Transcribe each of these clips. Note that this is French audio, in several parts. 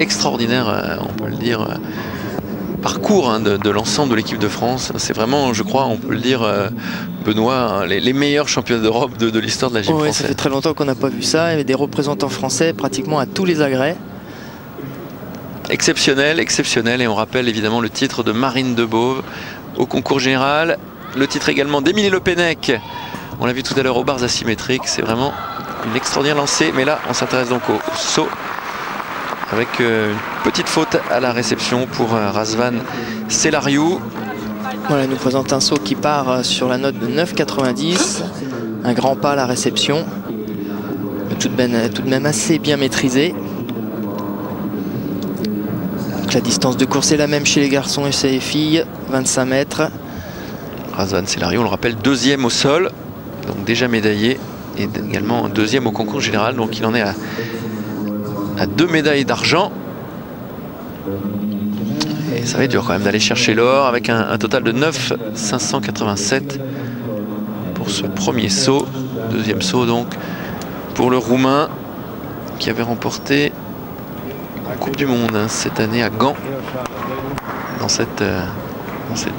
extraordinaire, on peut le dire, parcours hein, de l'ensemble de l'équipe de France. C'est vraiment, je crois, on peut le dire, Benoît, les meilleurs championnats d'Europe de l'histoire de la gym française. Ça fait très longtemps qu'on n'a pas vu ça. Il y avait des représentants français pratiquement à tous les agrès. Exceptionnel, exceptionnel. Et on rappelle évidemment le titre de Marine Debove au concours général. Le titre également d'Émilie Le Pennec. On l'a vu tout à l'heure aux barres asymétriques. C'est vraiment une extraordinaire lancée. Mais là, on s'intéresse donc au saut. Avec une petite faute à la réception pour Razvan Selariou. Voilà, il nous présente un saut qui part sur la note de 9,90. Un grand pas à la réception. Tout de même assez bien maîtrisé. Donc la distance de course est la même chez les garçons et chez les filles. 25 mètres. Razvan Selariou, on le rappelle, deuxième au sol. Donc déjà médaillé. Et également deuxième au concours général. Donc il en est à 2 médailles d'argent. Et ça va être dur quand même d'aller chercher l'or avec un total de 9,587 pour ce premier saut. Deuxième saut donc pour le Roumain qui avait remporté la Coupe du Monde hein, cette année à Gand dans cet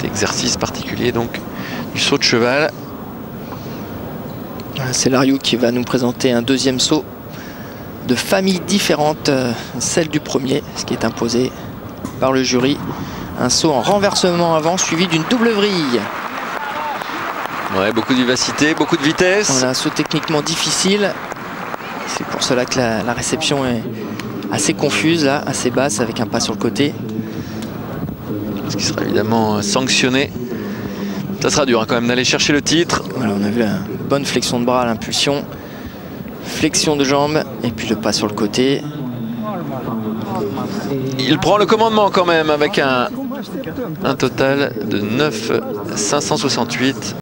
exercice particulier donc du saut de cheval. C'est Selariou qui va nous présenter un deuxième saut de famille différente, celle du premier, ce qui est imposé par le jury. Un saut en renversement avant suivi d'une double vrille. Ouais, beaucoup de vivacité, beaucoup de vitesse. Voilà, un saut techniquement difficile. C'est pour cela que la réception est assez confuse, là, assez basse, avec un pas sur le côté. Ce qui sera évidemment sanctionné. Ça sera dur hein, quand même d'aller chercher le titre. Voilà, on a vu la bonne flexion de bras à l'impulsion. Flexion de jambes et puis le pas sur le côté. Il prend le commandement quand même avec un total de 9,568.